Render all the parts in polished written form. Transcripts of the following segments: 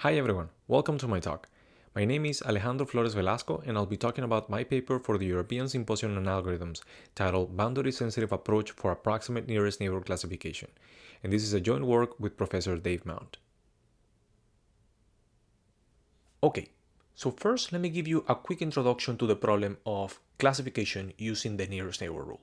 Hi everyone, welcome to my talk. My name is Alejandro Flores-Velazco and I'll be talking about my paper for the European Symposium on Algorithms titled Boundary-Sensitive Approach for Approximate Nearest Neighbor Classification, and this is a joint work with Professor Dave Mount. Okay, so first let me give you a quick introduction to the problem of classification using the nearest neighbor rule.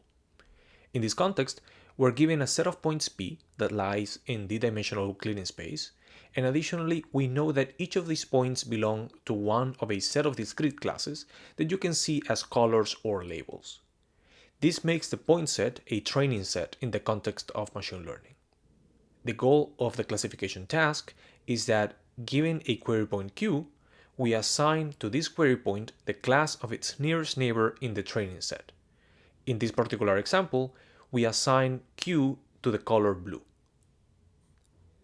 In this context, we're given a set of points P that lies in d-dimensional Euclidean space, and additionally, we know that each of these points belong to one of a set of discrete classes that you can see as colors or labels. This makes the point set a training set in the context of machine learning. The goal of the classification task is that, given a query point Q, we assign to this query point the class of its nearest neighbor in the training set. In this particular example, we assign Q to the color blue.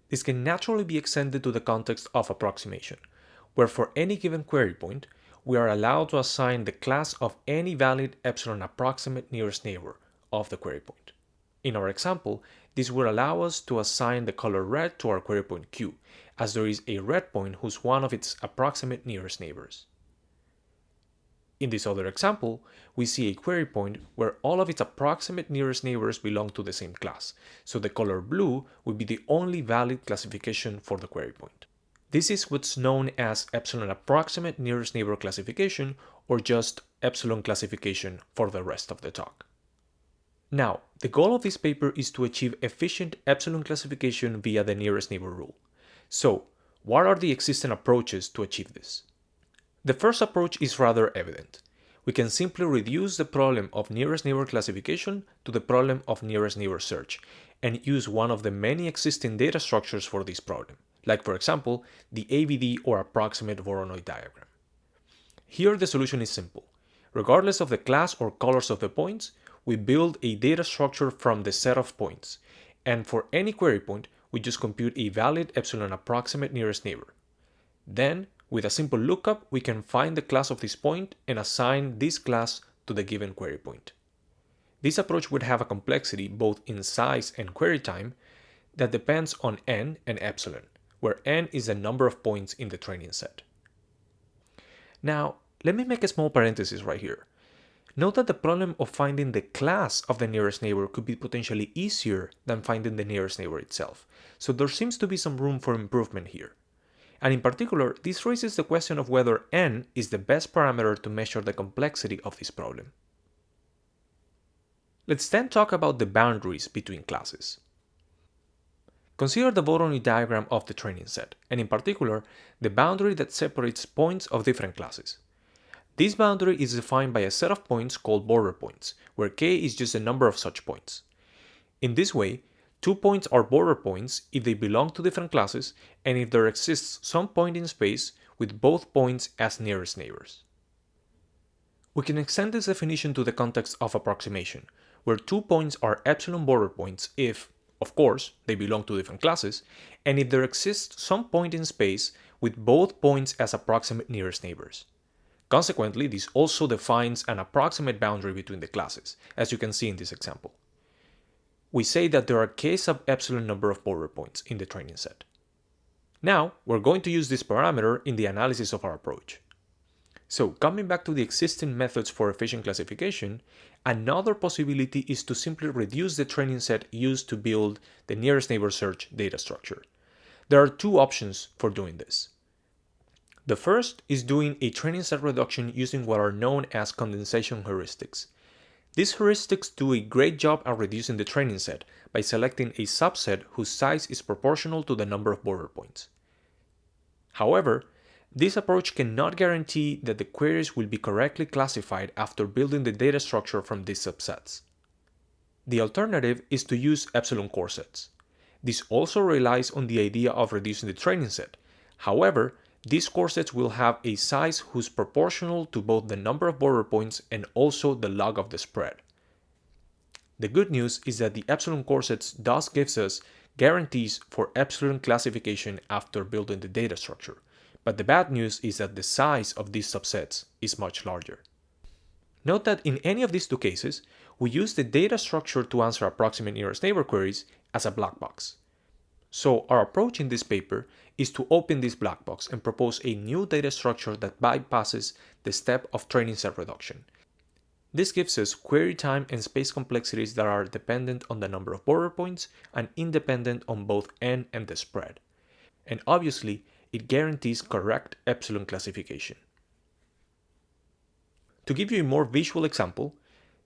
This can naturally be extended to the context of approximation, where for any given query point, we are allowed to assign the class of any valid epsilon approximate nearest neighbor of the query point. In our example, this would allow us to assign the color red to our query point Q, as there is a red point who's one of its approximate nearest neighbors. In this other example, we see a query point where all of its approximate nearest neighbors belong to the same class, so the color blue would be the only valid classification for the query point. This is what's known as epsilon approximate nearest neighbor classification, or just epsilon classification for the rest of the talk. Now, the goal of this paper is to achieve efficient epsilon classification via the nearest neighbor rule. So, what are the existing approaches to achieve this? The first approach is rather evident. We can simply reduce the problem of nearest neighbor classification to the problem of nearest neighbor search and use one of the many existing data structures for this problem, like for example, the ABD or approximate Voronoi diagram. Here the solution is simple. Regardless of the class or colors of the points, we build a data structure from the set of points, and for any query point, we just compute a valid epsilon approximate nearest neighbor. Then, with a simple lookup, we can find the class of this point and assign this class to the given query point. This approach would have a complexity both in size and query time that depends on n and epsilon, where n is the number of points in the training set. Now, let me make a small parenthesis right here. Note that the problem of finding the class of the nearest neighbor could be potentially easier than finding the nearest neighbor itself, so there seems to be some room for improvement here. And in particular, this raises the question of whether n is the best parameter to measure the complexity of this problem. Let's then talk about the boundaries between classes. Consider the Voronoi diagram of the training set, and in particular, the boundary that separates points of different classes. This boundary is defined by a set of points called border points, where k is just the number of such points. In this way, 2 points are border points if they belong to different classes and if there exists some point in space with both points as nearest neighbors. We can extend this definition to the context of approximation, where 2 points are epsilon border points if, of course, they belong to different classes, and if there exists some point in space with both points as approximate nearest neighbors. Consequently, this also defines an approximate boundary between the classes, as you can see in this example. We say that there are k sub epsilon number of border points in the training set. Now, we're going to use this parameter in the analysis of our approach. So, coming back to the existing methods for efficient classification, another possibility is to simply reduce the training set used to build the nearest neighbor search data structure. There are 2 options for doing this. The first is doing a training set reduction using what are known as condensation heuristics. These heuristics do a great job at reducing the training set by selecting a subset whose size is proportional to the number of border points. However, this approach cannot guarantee that the queries will be correctly classified after building the data structure from these subsets. The alternative is to use epsilon corsets. This also relies on the idea of reducing the training set. However, these corsets will have a size whose proportional to both the number of border points and also the log of the spread. The good news is that the epsilon corsets thus gives us guarantees for epsilon classification after building the data structure, but the bad news is that the size of these subsets is much larger. Note that in any of these 2 cases, we use the data structure to answer approximate nearest neighbor queries as a black box. So our approach in this paper is to open this black box and propose a new data structure that bypasses the step of training set reduction. This gives us query time and space complexities that are dependent on the number of border points and independent on both n and the spread. And obviously, it guarantees correct epsilon classification. To give you a more visual example,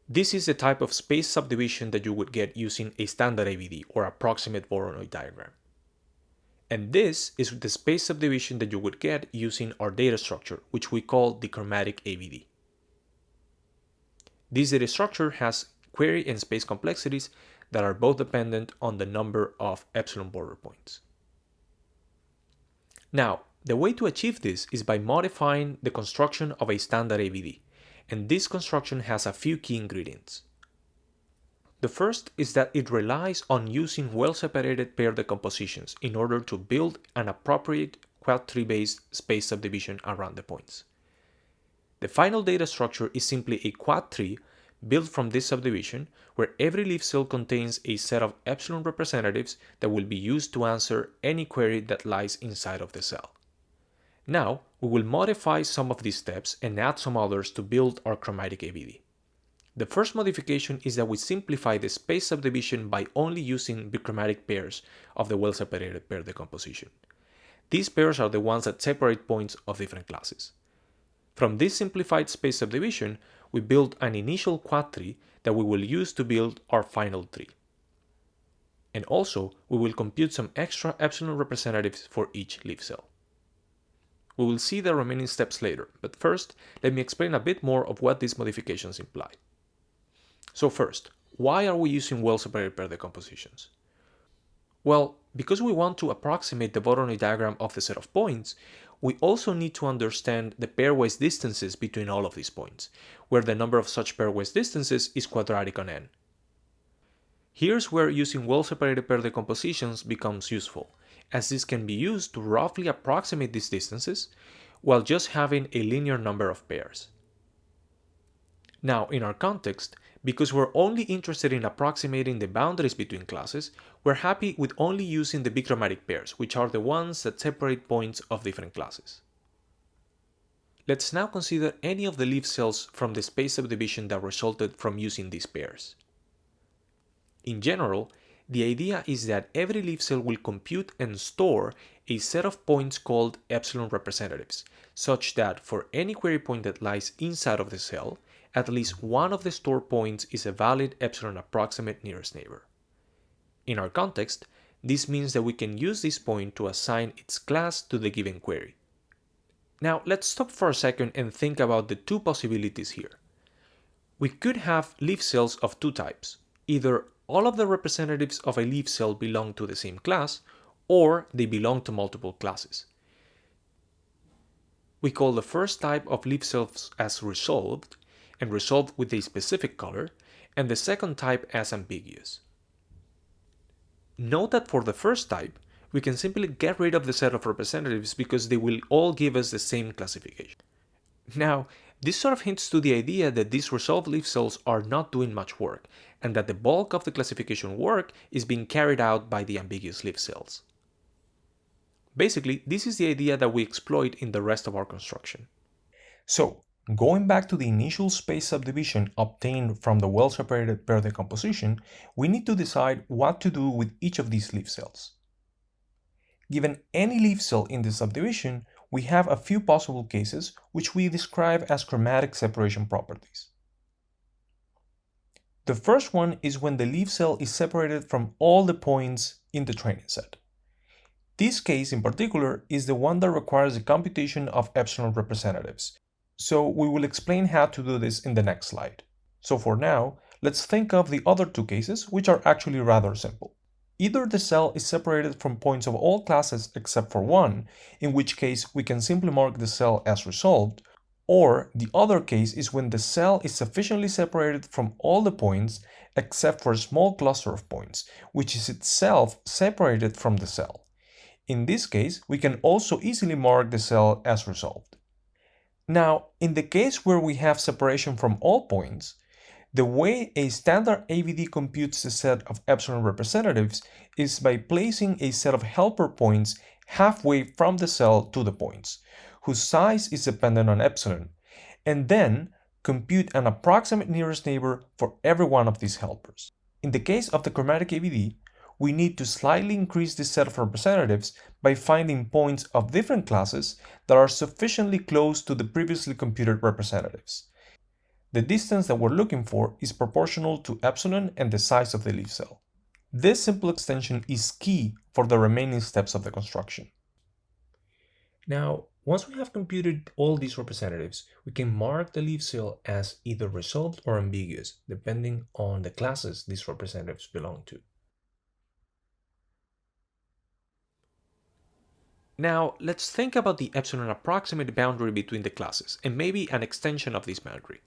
this is the type of space subdivision that you would get using a standard ABD or approximate Voronoi diagram. And this is the space subdivision that you would get using our data structure, which we call the chromatic ABD. This data structure has query and space complexities that are both dependent on the number of epsilon border points. Now, the way to achieve this is by modifying the construction of a standard ABD, and this construction has a few key ingredients. The first is that it relies on using well-separated pair decompositions in order to build an appropriate quad-tree-based space subdivision around the points. The final data structure is simply a quad tree built from this subdivision, where every leaf cell contains a set of epsilon representatives that will be used to answer any query that lies inside of the cell. Now, we will modify some of these steps and add some others to build our chromatic ABD. The first modification is that we simplify the space subdivision by only using bichromatic pairs of the well-separated pair decomposition. These pairs are the ones that separate points of different classes. From this simplified space subdivision, we build an initial quad tree that we will use to build our final tree. And also, we will compute some extra epsilon representatives for each leaf cell. We will see the remaining steps later, but first, let me explain a bit more of what these modifications imply. So first, why are we using well-separated pair decompositions? Well, because we want to approximate the Voronoi diagram of the set of points, we also need to understand the pairwise distances between all of these points, where the number of such pairwise distances is quadratic on n. Here's where using well-separated pair decompositions becomes useful, as this can be used to roughly approximate these distances while just having a linear number of pairs. Now, in our context, because we're only interested in approximating the boundaries between classes, we're happy with only using the bichromatic pairs, which are the ones that separate points of different classes. Let's now consider any of the leaf cells from the space subdivision that resulted from using these pairs. In general, the idea is that every leaf cell will compute and store a set of points called epsilon representatives, such that for any query point that lies inside of the cell, at least one of the stored points is a valid epsilon approximate nearest neighbor. In our context, this means that we can use this point to assign its class to the given query. Now, let's stop for a second and think about the two possibilities here. We could have leaf cells of two types. Either all of the representatives of a leaf cell belong to the same class, or they belong to multiple classes. We call the first type of leaf cells as resolved, and resolved with a specific color, and the second type as ambiguous. Note that for the first type, we can simply get rid of the set of representatives because they will all give us the same classification. Now, this sort of hints to the idea that these resolved leaf cells are not doing much work, and that the bulk of the classification work is being carried out by the ambiguous leaf cells. Basically, this is the idea that we exploit in the rest of our construction. So, going back to the initial space subdivision obtained from the well-separated pair decomposition, we need to decide what to do with each of these leaf cells. Given any leaf cell in this subdivision, we have a few possible cases which we describe as chromatic separation properties. The first one is when the leaf cell is separated from all the points in the training set. This case in particular is the one that requires the computation of epsilon representatives. So we will explain how to do this in the next slide. So for now, let's think of the other two cases, which are actually rather simple. Either the cell is separated from points of all classes except for one, in which case we can simply mark the cell as resolved, or the other case is when the cell is sufficiently separated from all the points except for a small cluster of points, which is itself separated from the cell. In this case, we can also easily mark the cell as resolved. Now, in the case where we have separation from all points, the way a standard ABD computes the set of epsilon representatives is by placing a set of helper points halfway from the cell to the points, whose size is dependent on epsilon, and then compute an approximate nearest neighbor for every one of these helpers. In the case of the chromatic ABD, we need to slightly increase this set of representatives by finding points of different classes that are sufficiently close to the previously computed representatives. The distance that we're looking for is proportional to epsilon and the size of the leaf cell. This simple extension is key for the remaining steps of the construction. Now, once we have computed all these representatives, we can mark the leaf cell as either resolved or ambiguous, depending on the classes these representatives belong to. Now, let's think about the epsilon approximate boundary between the classes, and maybe an extension of this boundary.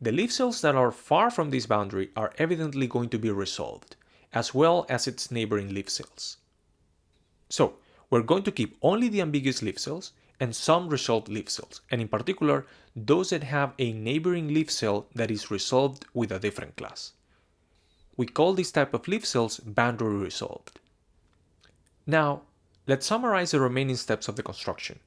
The leaf cells that are far from this boundary are evidently going to be resolved, as well as its neighboring leaf cells. So, we're going to keep only the ambiguous leaf cells and some resolved leaf cells, and in particular, those that have a neighboring leaf cell that is resolved with a different class. We call this type of leaf cells boundary resolved. Now, let's summarize the remaining steps of the construction.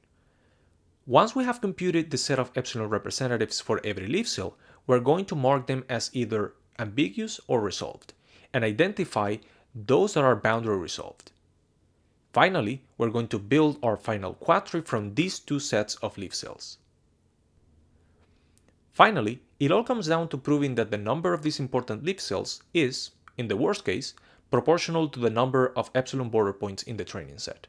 Once we have computed the set of epsilon representatives for every leaf cell, we're going to mark them as either ambiguous or resolved, and identify those that are boundary resolved. Finally, we're going to build our final quadtree from these two sets of leaf cells. Finally, it all comes down to proving that the number of these important leaf cells is, in the worst case, proportional to the number of epsilon border points in the training set.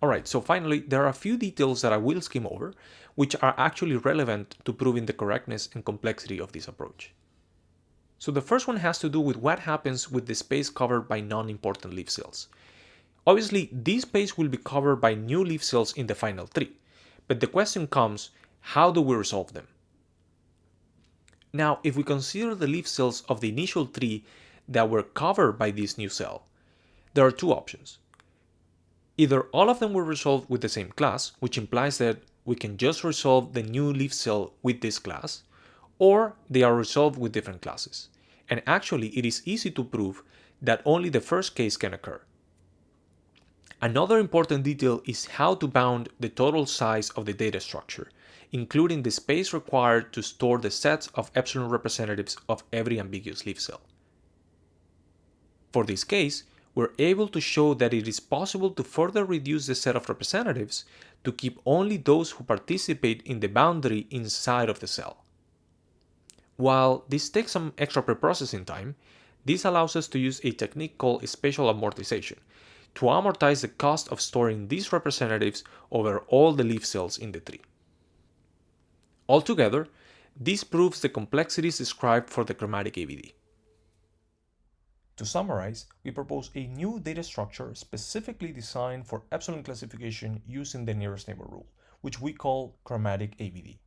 Alright, so finally, there are a few details that I will skim over, which are actually relevant to proving the correctness and complexity of this approach. So the first one has to do with what happens with the space covered by non-important leaf cells. Obviously, this space will be covered by new leaf cells in the final tree, but the question comes, how do we resolve them? Now, if we consider the leaf cells of the initial tree that were covered by this new cell, there are two options. Either all of them were resolved with the same class, which implies that we can just resolve the new leaf cell with this class, or they are resolved with different classes. And actually, it is easy to prove that only the first case can occur. Another important detail is how to bound the total size of the data structure, including the space required to store the sets of epsilon representatives of every ambiguous leaf cell. For this case, we're able to show that it is possible to further reduce the set of representatives to keep only those who participate in the boundary inside of the cell. While this takes some extra preprocessing time, this allows us to use a technique called spatial amortization to amortize the cost of storing these representatives over all the leaf cells in the tree. Altogether, this proves the complexities described for the chromatic ABD. To summarize, we propose a new data structure specifically designed for epsilon classification using the nearest neighbor rule, which we call chromatic ABD.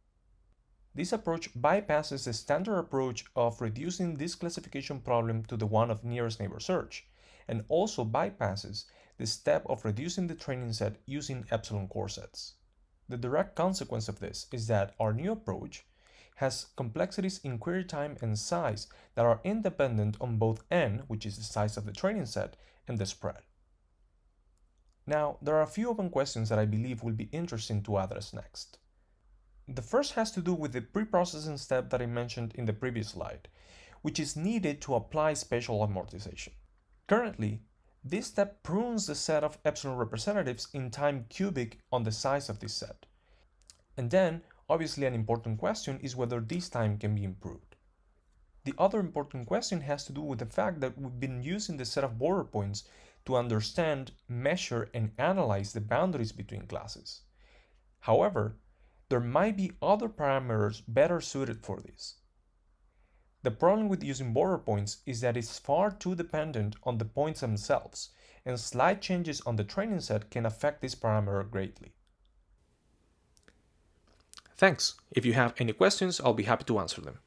This approach bypasses the standard approach of reducing this classification problem to the one of nearest neighbor search, and also bypasses the step of reducing the training set using epsilon core sets. The direct consequence of this is that our new approach has complexities in query time and size that are independent on both n, which is the size of the training set, and the spread. Now, there are a few open questions that I believe will be interesting to address next. The first has to do with the pre-processing step that I mentioned in the previous slide, which is needed to apply spatial amortization. Currently, this step prunes the set of epsilon representatives in time cubic on the size of this set. And then, obviously an important question is whether this time can be improved. The other important question has to do with the fact that we've been using the set of border points to understand, measure, and analyze the boundaries between classes. However, there might be other parameters better suited for this. The problem with using border points is that it's far too dependent on the points themselves, and slight changes on the training set can affect this parameter greatly. Thanks. If you have any questions, I'll be happy to answer them.